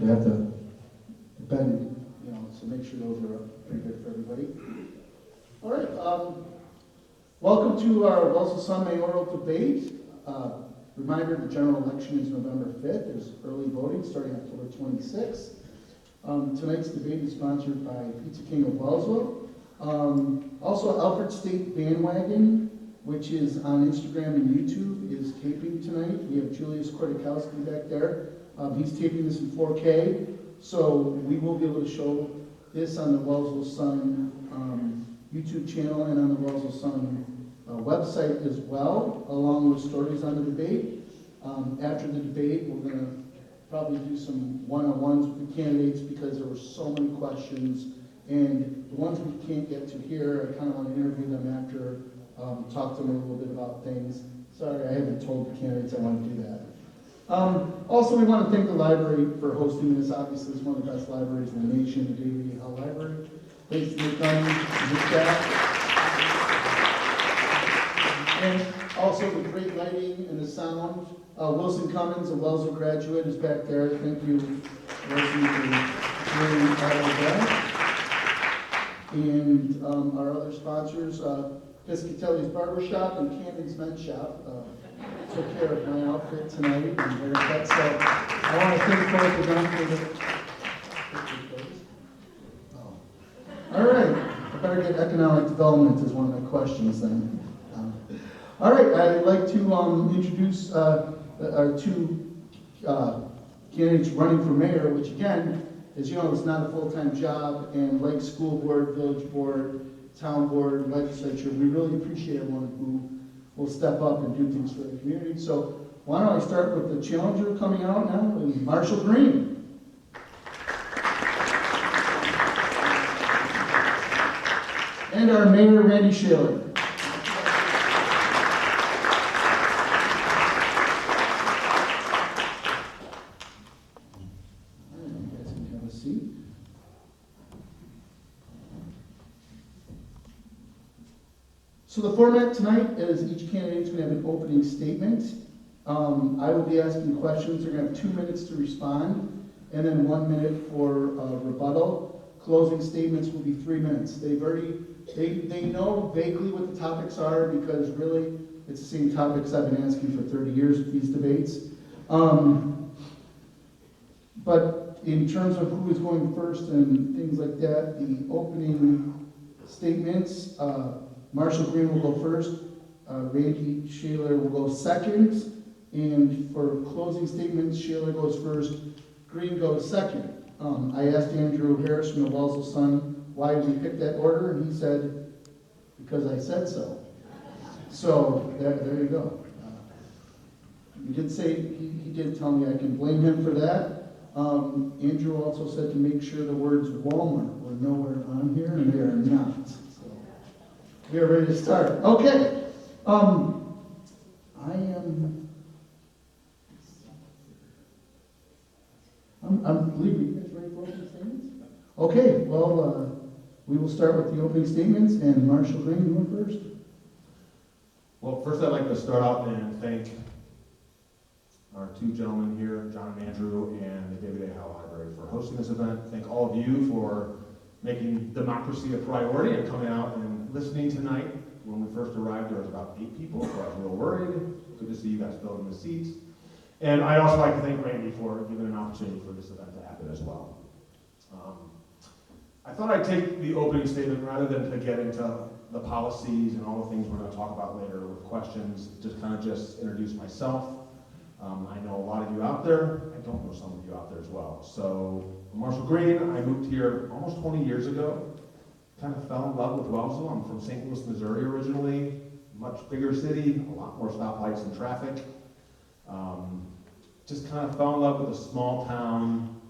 We have to bend, so make sure those are pretty good for everybody. All right, welcome to our Wellsville Sun Mayoral debate. Reminder, the general election is November 5th. There's early voting starting October 26th. Tonight's debate is sponsored by Pizza King of Wellsville. Also, Alfred State Bandwagon, which is on Instagram and YouTube, is taping tonight. We have Julius Kortikowski back there. He's taping this in 4K, so we will be able to show this on the Wellsville Sun YouTube channel and on the Wellsville Sun website as well, along with stories on the debate. After the debate, we're going to probably do some one-on-ones with the candidates because there were so many questions, and the ones we can't get to here, I kind of want to interview them after, talk to them a little bit about things. Sorry, I haven't told the candidates I want to do that. Also, we want to thank the library for hosting this. Obviously, it's one of the best libraries in the nation, the Davie Hall Library. Thanks to Nick Dunn and his staff. And also the great lighting and the sound. Wilson Cummins, a Wellsville graduate, is back there. Thank you, Wilson, for doing all of that. And our other sponsors, Piscatelli's Barbershop and Camden's Men's Shop, took care of my outfit tonight and haircut. So I want to thank both of them for the. Oh. All right, I better get economic development as one of my questions then. All right, I'd like to introduce our two candidates running for mayor, which again, as you know, is not a full-time job, and like school board, village board, town board, legislature, we really appreciate everyone who will step up and do things for the community. So why don't I start with the challenger coming out now, and Marshall Green. And our mayor, Randy Shayler. So the format tonight is each candidate's going to have an opening statement. I will be asking questions. They're going to have 2 minutes to respond, and then 1 minute for rebuttal. Closing statements will be 3 minutes. They know vaguely what the topics are because really it's the same topics I've been asking for 30 years with these debates. But in terms of who is going first and things like that, the opening statements. Marshall Green will go first, Randy Shayler will go second, and for closing statements, Shayler goes first, Green goes second. I asked Andrew Harris from the Wellsville Sun why we picked that order, and he said, because I said so. So, there you go. He did say, he did tell me I can blame him for that. Andrew also said to make sure the words Walmart were nowhere on here, and they are not. We are ready to start. Okay. I'm leaving. You guys ready for opening statements? Okay. Well, we will start with the opening statements, and Marshall Green, you went first. Well, first I'd like to start out and thank our two gentlemen here, John and Andrew, and the Davie Hall Library for hosting this event. Thank all of you for making democracy a priority and coming out and listening tonight. When we first arrived, there was about 8 people, so I was a little worried. Good to see you guys filling the seats. And I'd also like to thank Randy for giving an opportunity for this event to happen as well. I thought I'd take the opening statement rather than to get into the policies and all the things we're going to talk about later with questions, just introduce myself. I know a lot of you out there. I don't know some of you out there as well. So, Marshall Green, I moved here almost 20 years ago. Kind of fell in love with Wellsville. I'm from St. Louis, Missouri originally. Much bigger city, a lot more stoplights and traffic. Just kind of fell in love with a small town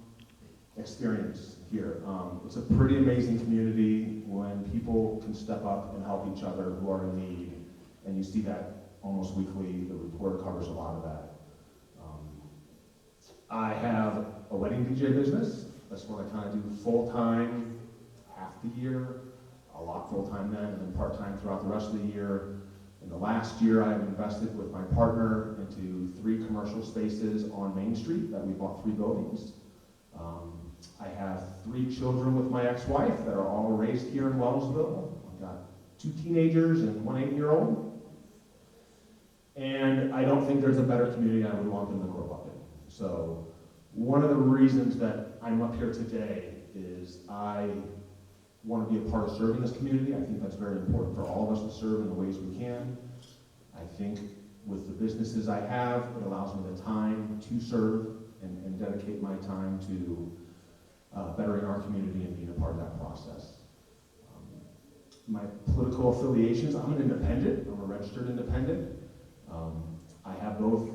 experience here. It's a pretty amazing community when people can step up and help each other who are in need. And you see that almost weekly. The report covers a lot of that. I have a wedding DJ business. That's what I kind of do full-time, half the year, a lot full-time then, and then part-time throughout the rest of the year. In the last year, I've invested with my partner into 3 commercial spaces on Main Street that we bought 3 buildings. 3 children with my ex-wife that are all raised here in Wellsville. I've got 2 teenagers and 1 8-year-old. And I don't think there's a better community I would want them to grow up in. So one of the reasons that I'm up here today is I want to be a part of serving this community. I think that's very important for all of us to serve in the ways we can. I think with the businesses I have, it allows me the time to serve and dedicate my time to bettering our community and being a part of that process. My political affiliations, I'm an independent. I'm a registered independent. I have both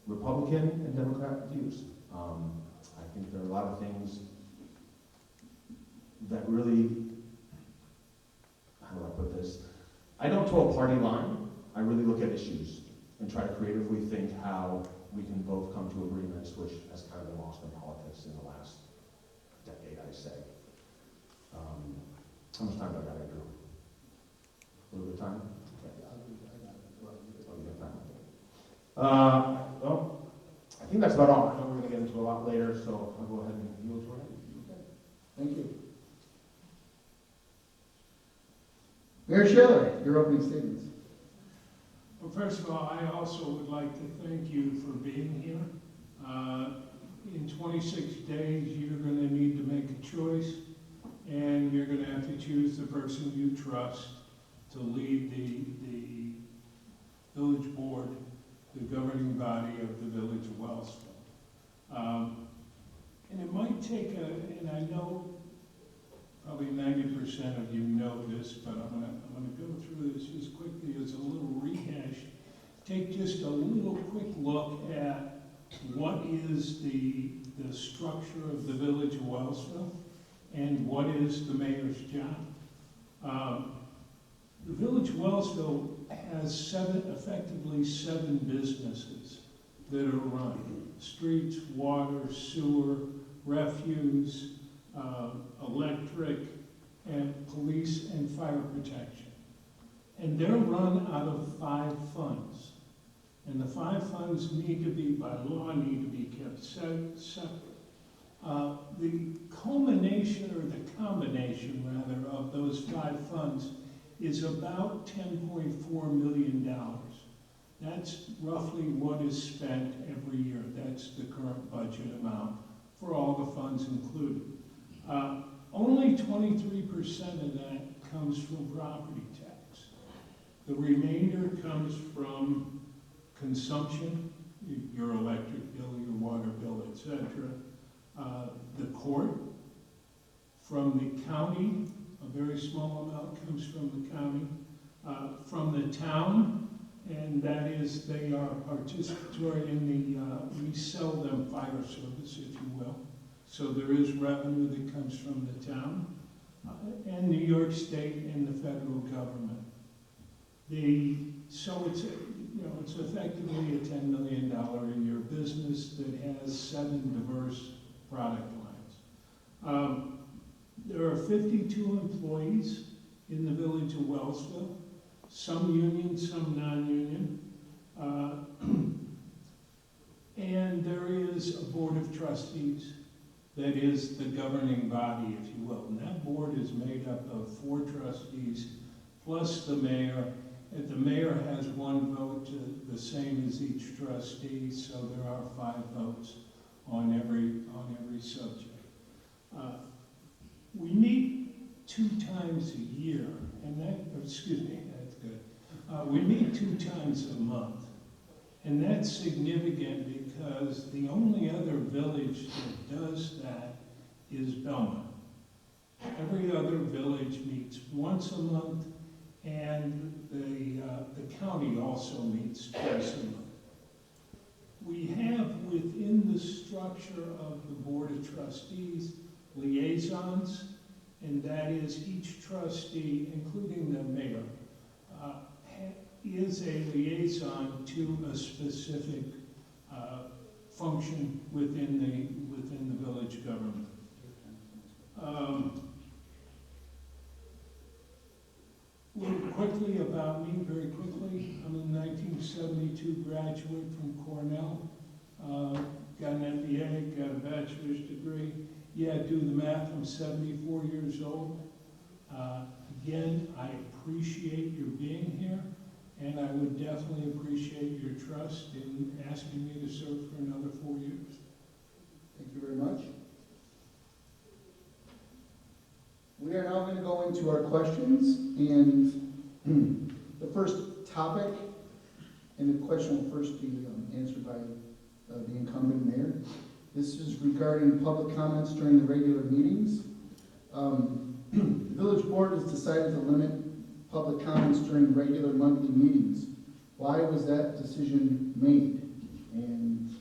Republican and Democrat views. I think there are a lot of things that really, how do I put this? I don't toe a party line. I really look at issues and try to creatively think how we can both come to agreements, which has kind of been lost in politics in the last decade, I'd say. How much time do I got, Andrew? A little bit of time? Okay. Oh, you got time? Well, I think that's about all. I know we're going to get into a lot later, so I'll go ahead and yield to Randy. Okay. Thank you. Mayor Shayler, your opening statements. Well, first of all, I also would like to thank you for being here. In 26 days, you're going to need to make a choice, and you're going to have to choose the person you trust to lead the village board, the governing body of the village of Wellsville. And it might take and I know probably 90% of you know this, but I'm gonna go through this as quickly as a little rehash. Take just a little quick look at what is the structure of the village of Wellsville and what is the mayor's job. The village of Wellsville has effectively seven businesses that are run. Streets, water, sewer, refuse, electric, and police and fire protection. And they're run out of 5 funds. And the 5 funds need to be, by law, need to be kept separate. The culmination, or the combination rather, of those 5 funds is about $10.4 million. That's roughly what is spent every year. That's the current budget amount for all the funds included. Only 23% of that comes from property tax. The remainder comes from consumption, your electric bill, your water bill, etc. The court, from the county, a very small amount comes from the county, from the town, and that is they are participatory in the, we sell them fire service, if you will. So there is revenue that comes from the town, and New York State and the federal government. So it's, it's effectively a $10 million a year business that has 7 diverse product lines. There are 52 employees in the village of Wellsville, some union, some non-union. And there is a board of trustees that is the governing body, if you will. And that board is made up of 4 trustees plus the mayor. And the mayor has 1 vote, the same as each trustee, so there are 5 votes on every subject. We meet 2 times a year, and that's good. We meet 2 times a month, and that's significant because the only other village that does that is Belmont. Every other village meets once a month, and the county also meets twice a month. We have within the structure of the Board of Trustees liaisons, and that is each trustee, including the mayor, is a liaison to a specific function within the village government. A little quickly about me, very quickly. I'm a 1972 graduate from Cornell. got an MBA, got a bachelor's degree. Yeah, do the math, I'm 74 years old. Again, I appreciate your being here, and I would definitely appreciate your trust in asking me to serve for another 4 years. Thank you very much. We are now going to go into our questions, and the first topic, and the question will first be answered by the incumbent mayor. This is regarding public comments during the regular meetings. The village board has decided to limit public comments during regular monthly meetings. Why was that decision made? And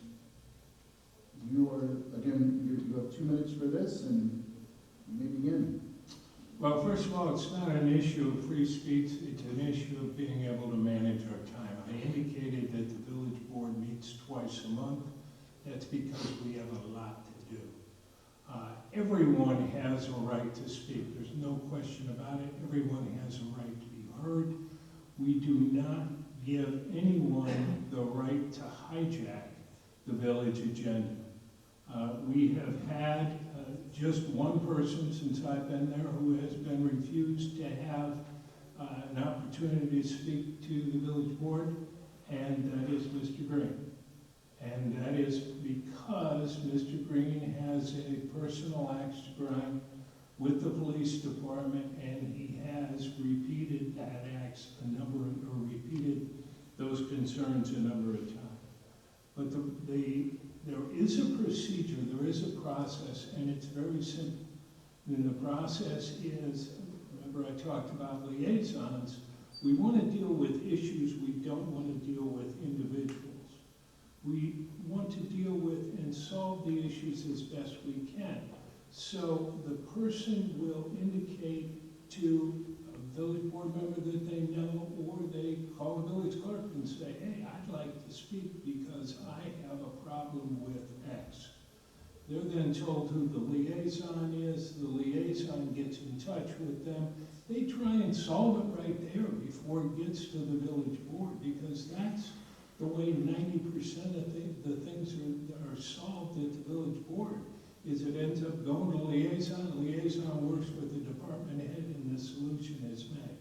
you are, again, you have 2 minutes for this, and you may begin. Well, first of all, it's not an issue of free speech, it's an issue of being able to manage our time. I indicated that the village board meets twice a month. That's because we have a lot to do. Everyone has a right to speak. There's no question about it. Everyone has a right to be heard. We do not give anyone the right to hijack the village agenda. We have had just one person since I've been there who has been refused to have an opportunity to speak to the village board, and that is Mr. Green. And that is because Mr. Green has a personal axe to grind with the police department, and he has repeated that axe repeated those concerns a number of times. But there is a procedure, there is a process, and it's very simple. And the process is, remember I talked about liaisons, we want to deal with issues, we don't want to deal with individuals. We want to deal with and solve the issues as best we can. So the person will indicate to a village board member that they know, or they call the village clerk and say, hey, I'd like to speak because I have a problem with X. They're then told who the liaison is. The liaison gets in touch with them. They try and solve it right there before it gets to the village board, because that's the way 90% of the things are solved at the village board, is it ends up going to liaison. The liaison works with the department head, and the solution is made.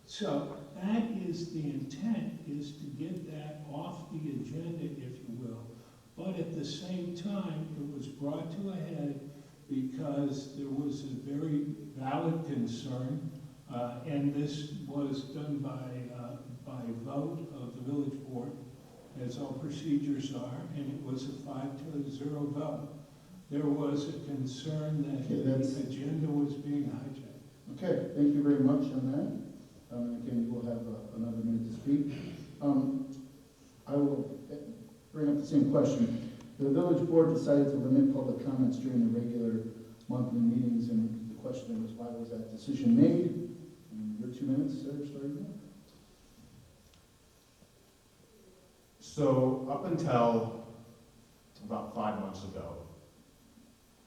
So that is the intent, is to get that off the agenda, if you will. But at the same time, it was brought to a head because there was a very valid concern, and this was done by vote of the village board, as all procedures are, and it was a 5-0 vote. There was a concern that the agenda was being hijacked. Okay, thank you very much on that. Again, you will have another minute to speak. I will bring up the same question. The village board decided to limit public comments during the regular monthly meetings, and the question was, why was that decision made? And your 2 minutes, sir, starting now. So up until about 5 months ago,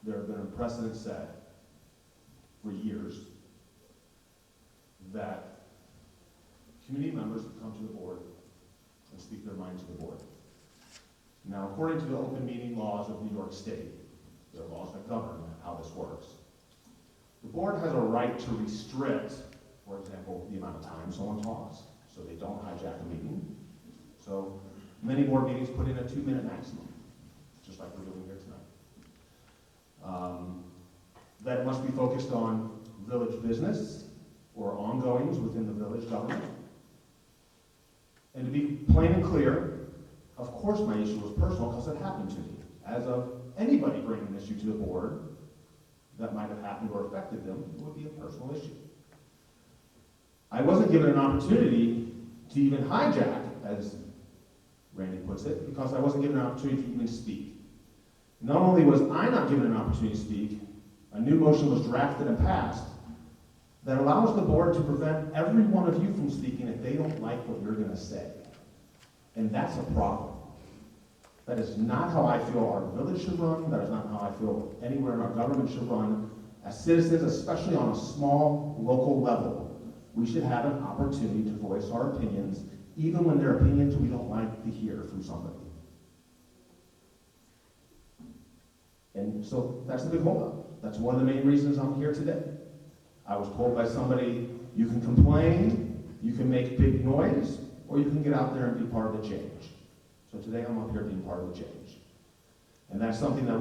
there had been a precedent set for years that community members would come to the board and speak their mind to the board. Now, according to the open meeting laws of New York State, there are laws that govern how this works. The board has a right to restrict, for example, the amount of time someone talks, so they don't hijack the meeting. So many board meetings put in a 2-minute maximum, just like we're doing here tonight. That must be focused on village business or ongoings within the village government. And to be plain and clear, of course my issue was personal because it happened to me. As of anybody bringing an issue to the board that might have happened or affected them, it would be a personal issue. I wasn't given an opportunity to even hijack, as Randy puts it, because I wasn't given an opportunity to even speak. Not only was I not given an opportunity to speak, a new motion was drafted and passed that allows the board to prevent every one of you from speaking if they don't like what you're going to say. And that's a problem. That is not how I feel our village should run. That is not how I feel anywhere in our government should run. As citizens, especially on a small local level, we should have an opportunity to voice our opinions, even when they're opinions we don't like to hear from somebody. And so that's the big holdup. That's one of the main reasons I'm here today. I was told by somebody, you can complain, you can make big noise, or you can get out there and be part of the change. So today I'm up here being part of the change. And that's something that